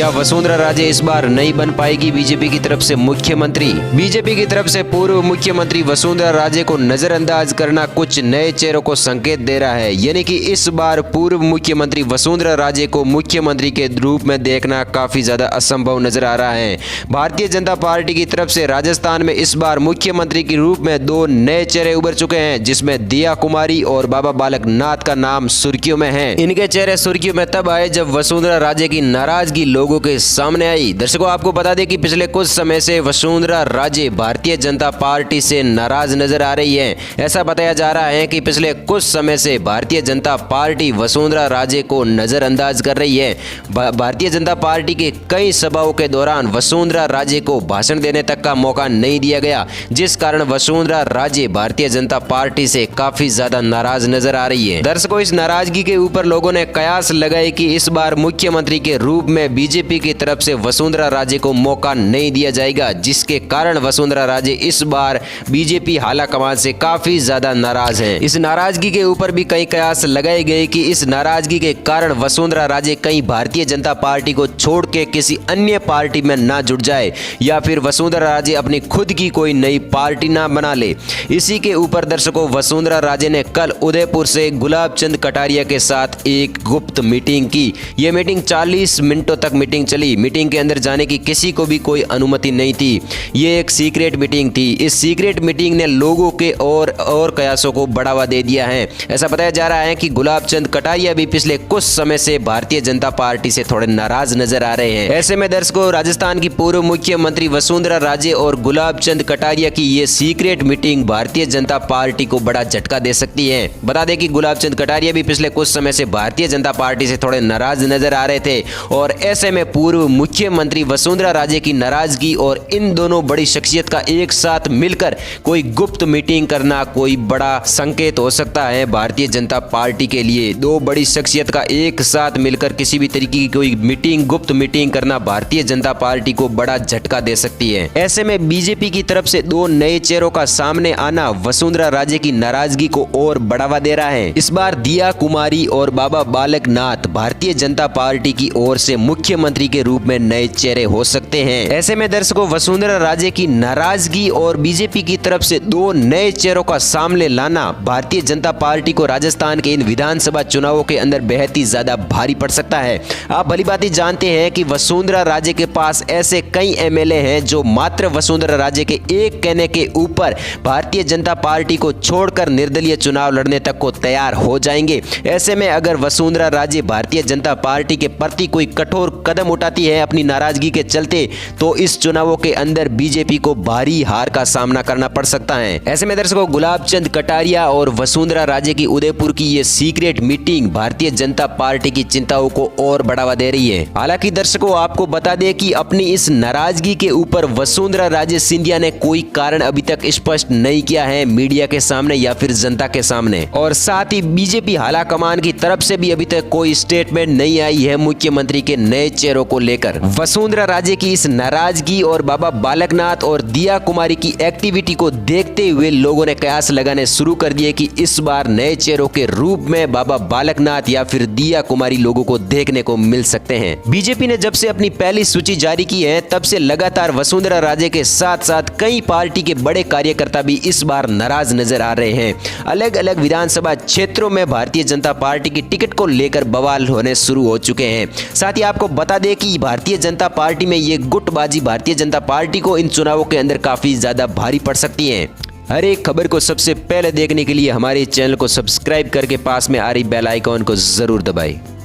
क्या वसुंधरा राजे इस बार नहीं बन पाएगी बीजेपी की तरफ से मुख्यमंत्री? बीजेपी की तरफ से पूर्व मुख्यमंत्री वसुंधरा राजे को नजरअंदाज करना कुछ नए चेहरों को संकेत दे रहा है। यानी कि इस बार पूर्व मुख्यमंत्री वसुंधरा राजे को मुख्यमंत्री के रूप में देखना काफी ज्यादा असंभव नजर आ रहा है। भारतीय जनता पार्टी की तरफ से राजस्थान में इस बार मुख्यमंत्री के रूप में दो नए चेहरे उभर चुके हैं, जिसमें दिया कुमारी और बाबा बालक नाथ का नाम सुर्खियों में है। इनके चेहरे सुर्खियों में तब आए जब वसुंधरा राजे की नाराजगी लोगों के सामने आई। दर्शकों, आपको बता दें कि पिछले कुछ समय से वसुंधरा राजे भारतीय जनता पार्टी से नाराज नजर आ रही है। ऐसा बताया जा रहा है कि पिछले कुछ समय से भारतीय जनता पार्टी वसुंधरा राजे को नजरअंदाज कर रही है। भारतीय जनता पार्टी के कई सभाओं के दौरान वसुंधरा राजे को भाषण देने तक का मौका नहीं दिया गया, जिस कारण वसुंधरा राजे भारतीय जनता पार्टी से काफी ज्यादा नाराज नजर आ रही है। दर्शकों, इस नाराजगी के ऊपर लोगों ने कयास लगाए कि इस बार मुख्यमंत्री के रूप में बीजेपी की तरफ से वसुंधरा राजे को मौका नहीं दिया जाएगा, जिसके कारण वसुंधरा राजे इस बार बीजेपी हालाकमान से काफी ज्यादा नाराज हैं। इस नाराजगी के ऊपर भी कई कयास लगाए गए कि इस नाराजगी के कारण वसुंधरा राजे कहीं भारतीय जनता पार्टी को छोड़ के किसी अन्य पार्टी में ना जुड़ जाए या फिर वसुंधरा राजे अपनी खुद की कोई नई पार्टी ना बना ले। इसी के ऊपर दर्शकों, वसुंधरा राजे ने कल उदयपुर से गुलाब चंद कटारिया के साथ एक गुप्त मीटिंग की। यह मीटिंग 40 मिनटों तक मीटिंग चली। मीटिंग के अंदर जाने की किसी को भी कोई अनुमति नहीं थी। ये एक सीक्रेट मीटिंग थी। इस सीक्रेट मीटिंग ने लोगों के और कयासों को बढ़ावा दे दिया है। ऐसा बताया जा रहा है कि गुलाब चंद कटारिया भी पिछले कुछ समय से भारतीय जनता पार्टी से थोड़े नाराज नजर आ रहे हैं। ऐसे में दर्शकों, राजस्थान की पूर्व मुख्यमंत्री वसुंधरा राजे और गुलाब चंद कटारिया की ये secret meeting Bharatiya Janata party को बड़ा झटका दे सकती है। बता दें कि गुलाब चंद कटारिया भी पिछले कुछ समय से भारतीय जनता पार्टी से थोड़े नाराज नजर आ रहे थे और ऐसे में पूर्व मुख्यमंत्री वसुंधरा राजे की नाराजगी और इन दोनों बड़ी शख्सियत का एक साथ मिलकर कोई गुप्त मीटिंग करना कोई बड़ा संकेत हो सकता है भारतीय जनता पार्टी के लिए। दो बड़ी शख्सियत का एक साथ मिलकर किसी भी तरीके की कोई मीटिंग, गुप्त मीटिंग करना भारतीय जनता पार्टी को बड़ा झटका दे सकती है। ऐसे में बीजेपी की तरफ से दो नए चेहरों का सामने आना वसुंधरा राजे की नाराजगी को और बढ़ावा दे रहा है। इस बार दिया कुमारी और बाबा बालक नाथ भारतीय जनता पार्टी की ओर से मुख्यमंत्री के रूप में नए चेहरे हो सकते हैं। ऐसे में दर्शकों, वसुंधरा राजे की नाराजगी और बीजेपी की तरफ से दो नए चेहरों का सामने लाना भारतीय जनता पार्टी को राजस्थान के इन विधानसभा चुनावों के अंदर बेहद ही ज्यादा भारी पड़ सकता है। आप भलीभांति जानते हैं कि वसुंधरा राजे के पास ऐसे कई एमएलए हैं जो मात्र वसुंधरा राजे के एक कहने के ऊपर भारतीय जनता पार्टी को छोड़कर निर्दलीय चुनाव लड़ने तक को तैयार हो जाएंगे। ऐसे में अगर वसुंधरा राजे भारतीय जनता पार्टी के प्रति कोई कठोर कदम उठाती है अपनी नाराजगी के चलते, तो इस चुनावों के अंदर बीजेपी को भारी हार का सामना करना पड़ सकता है। ऐसे में दर्शकों, गुलाब चंद कटारिया और वसुंधरा राजे की उदयपुर की ये secret meeting Bharatiya Janata party की चिंताओं को और बढ़ावा दे रही है। हालांकि दर्शकों, आपको बता दें कि अपनी इस नाराजगी के ऊपर वसुंधरा राजे सिंधिया ने कोई कारण अभी तक स्पष्ट नहीं किया है मीडिया के सामने या फिर जनता के सामने, और साथ ही बीजेपी हालाकमान की तरफ से भी अभी तक कोई स्टेटमेंट नहीं आई है मुख्यमंत्री के नए चेहरों को लेकर। वसुंधरा राजे की इस नाराजगी और बाबा बालकनाथ और दिया कुमारी की एक्टिविटी को देखते हुए लोगों ने कयास लगाने शुरू कर दिए कि इस बार नए चेहरों के रूप में बाबा बालकनाथ या फिर दिया कुमारी लोगों को देखने को मिल सकते हैं। बीजेपी ने जब से अपनी पहली सूची जारी की है तब से लगातार वसुंधरा राजे के साथ साथ कई पार्टी के बड़े कार्यकर्ता भी इस बार नाराज नजर आ रहे हैं। अलग अलग विधानसभा क्षेत्रों में भारतीय जनता पार्टी की टिकट को लेकर बवाल होने शुरू हो चुके हैं। साथ ही आपको बता दें कि भारतीय जनता पार्टी में ये गुटबाजी भारतीय जनता पार्टी को इन चुनावों के अंदर काफी ज्यादा भारी पड़ सकती है। हर एक खबर को सबसे पहले देखने के लिए हमारे चैनल को सब्सक्राइब करके पास में आ रही बेल आइकॉन को जरूर दबाएं।